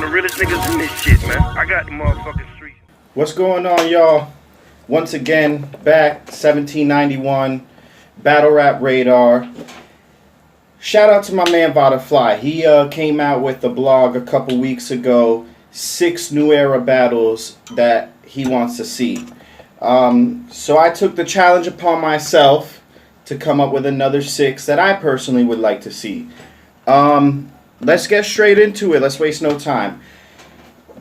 realest niggas in this shit, man. I got the motherfucking street. What's going on, y'all? Once again, back 1791 Battle Rap Radar. Shout out to my man Vada Fly. He came out with a blog a couple weeks ago, 6 new era battles that he wants to see. So I took the challenge upon myself to come up with another 6 that I personally would like to see. Let's get straight into it. Let's waste no time.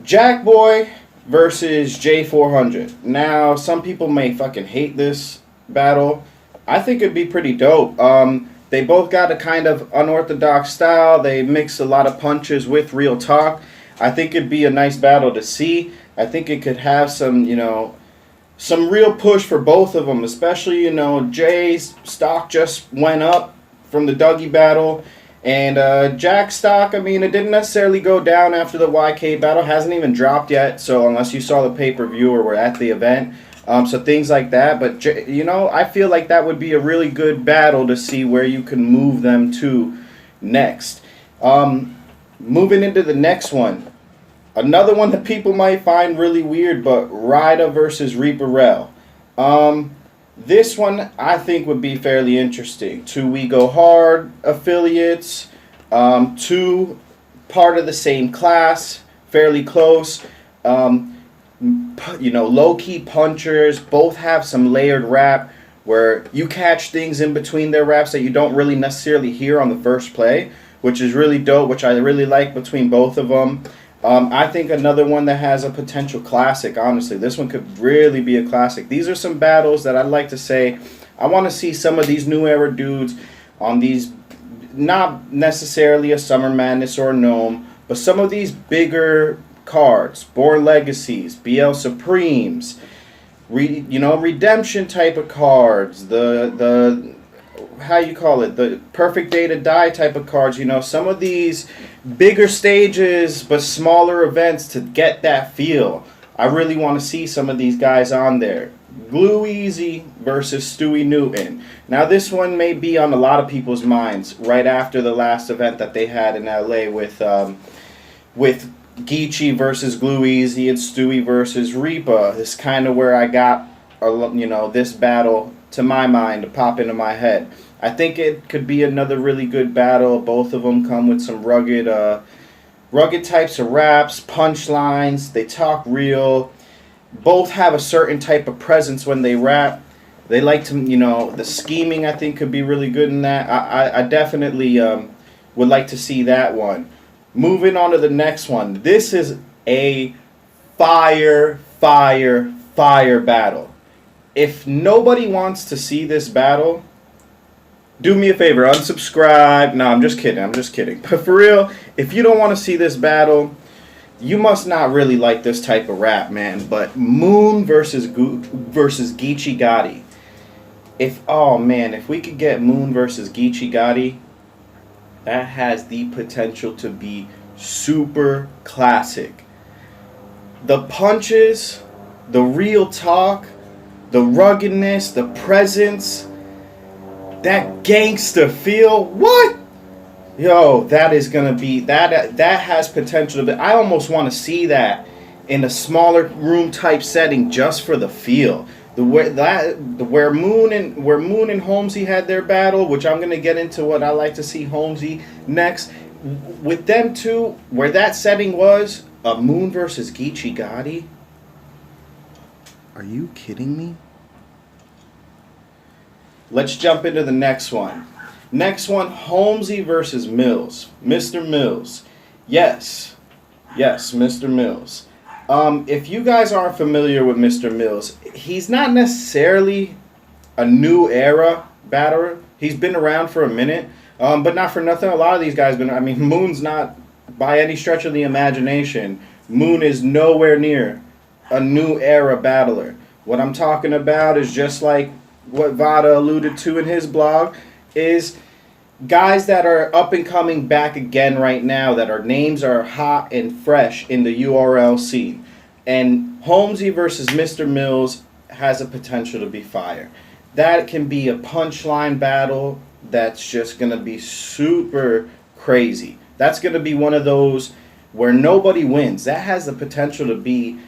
Jackboy versus J400. Now, some people may fucking hate this battle. I think it'd be pretty dope. They both got a kind of unorthodox style. They mix a lot of punches with real talk. I think it'd be a nice battle to see. I think it could have some, some real push for both of them. Especially, Jay's stock just went up from the Dougie battle. And Jack's stock, it didn't necessarily go down after the YK battle. Hasn't even dropped yet. So unless you saw the pay-per-view or were at the event. So things like that. But, I feel like that would be a really good battle to see where you can move them to next. Moving into the next one. Another one that people might find really weird, but Ryder versus Reaper Rel. This one I think would be fairly interesting. 2 We Go Hard affiliates. 2 part of the same class. Fairly close. Low-key punchers, both have some layered rap where you catch things in between their raps that you don't really necessarily hear on the first play, which is really dope, which I really like between both of them. I think another one that has a potential classic, honestly. This one could really be a classic. These are some battles that I'd like to say, I want to see some of these new era dudes on these, not necessarily a Summer Madness or a Gnome, but some of these bigger cards, Born Legacies, BL Supremes, redemption type of cards, the Perfect Day to Die type of cards, some of these bigger stages but smaller events to get that feel. I really want to see some of these guys on there. Glue Easy versus Stewie Newton. Now this one may be on a lot of people's minds right after the last event that they had in LA with Geechee versus Glue Easy and Stewie versus Reaper. This is kind of where I got, this battle to my mind to pop into my head. I think it could be another really good battle. Both of them come with some rugged types of raps, punchlines. They talk real. Both have a certain type of presence when they rap. They like to, the scheming I think could be really good in that. I definitely would like to see that one. Moving on to the next one. This is a fire battle. If nobody wants to see this battle, do me a favor, unsubscribe. No, I'm just kidding. But for real, if you don't want to see this battle, you must not really like this type of rap, man. But Moon versus Geechee Gotti. If we could get Moon versus Geechee Gotti, that has the potential to be super classic. The punches, the real talk, the ruggedness, the presence, that gangster feel. What? Yo, that is gonna be that has potential to be. I almost want to see that in a smaller room type setting just for the feel. Where Moon and Holmesy had their battle, which I'm gonna get into what I like to see Holmesy next. With them two, where that setting was a Moon versus Geechee Gotti. Are you kidding me? Let's jump into the next one. Next one, Holmesy versus Mills. Mr. Mills. Yes, Mr. Mills. If you guys aren't familiar with Mr. Mills, he's not necessarily a new era battler. He's been around for a minute, but not for nothing. A lot of these guys Moon's not by any stretch of the imagination. Moon is nowhere near a new era battler. What I'm talking about is just like what Vada alluded to in his blog, is guys that are up and coming back again right now, that our names are hot and fresh in the URL scene. And Holmesy versus Mr. Mills has a potential to be fire. That can be a punchline battle that's just going to be super crazy. That's going to be one of those where nobody wins. That has the potential to be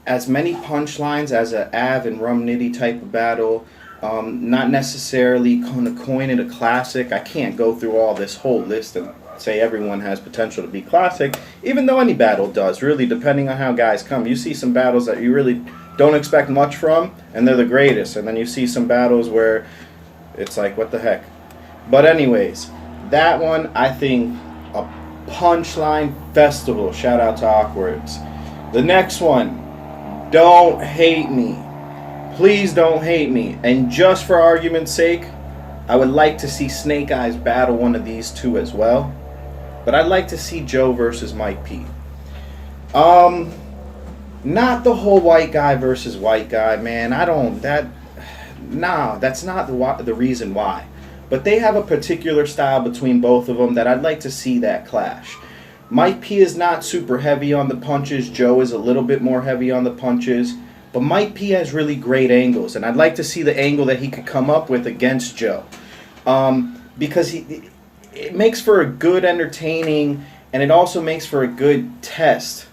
as many punchlines as a Av and Rum Nitty type of battle. Not necessarily going to coin it a classic. I can't go through all this whole list and say everyone has potential to be classic, even though any battle does, really, depending on how guys come. You see some battles that you really don't expect much from, and they're the greatest. And then you see some battles where it's like, what the heck? But anyways, that one, I think, a punchline festival. Shout out to Awkwards. The next one, don't hate me. Please don't hate me. And just for argument's sake, I would like to see Snake Eyes battle one of these two as well. But I'd like to see Joe versus Mike P. Not the whole white guy versus white guy, man. That's not the reason why. But they have a particular style between both of them that I'd like to see that clash. Mike P is not super heavy on the punches. Joe is a little bit more heavy on the punches. But Mike P has really great angles, and I'd like to see the angle that he could come up with against Joe. Because it makes for a good entertaining, and it also makes for a good test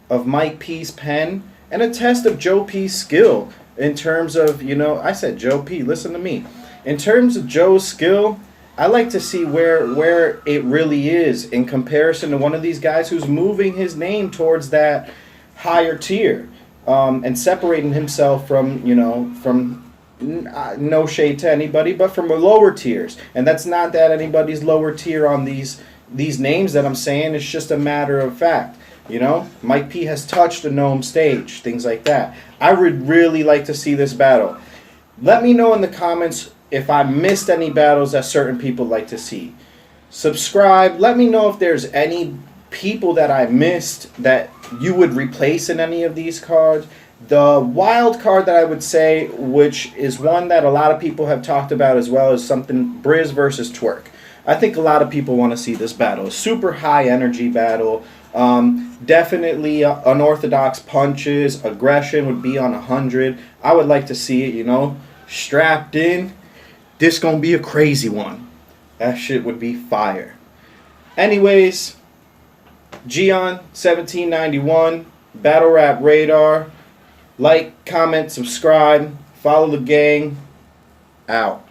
of Mike P's pen and a test of Joe P's skill in terms of, I said Joe P, listen to me. In terms of Joe's skill, I like to see where it really is in comparison to one of these guys who's moving his name towards that higher tier, and separating himself from no shade to anybody, but from the lower tiers. And that's not that anybody's lower tier on these names that I'm saying. It's just a matter of fact. Mike P has touched the Gnome stage, things like that. I would really like to see this battle. Let me know in the comments if I missed any battles that certain people like to see. Subscribe. Let me know if there's any people that I missed that you would replace in any of these cards. The wild card that I would say, which is one that a lot of people have talked about as well, is something Briz versus Twerk. I think a lot of people want to see this battle. A super high energy battle. Definitely unorthodox punches. Aggression would be on 100. I would like to see it, strapped in. This gonna be a crazy one. That shit would be fire. Anyways, Gion 1791, Battle Rap Radar. Like, comment, subscribe, follow the gang. Out.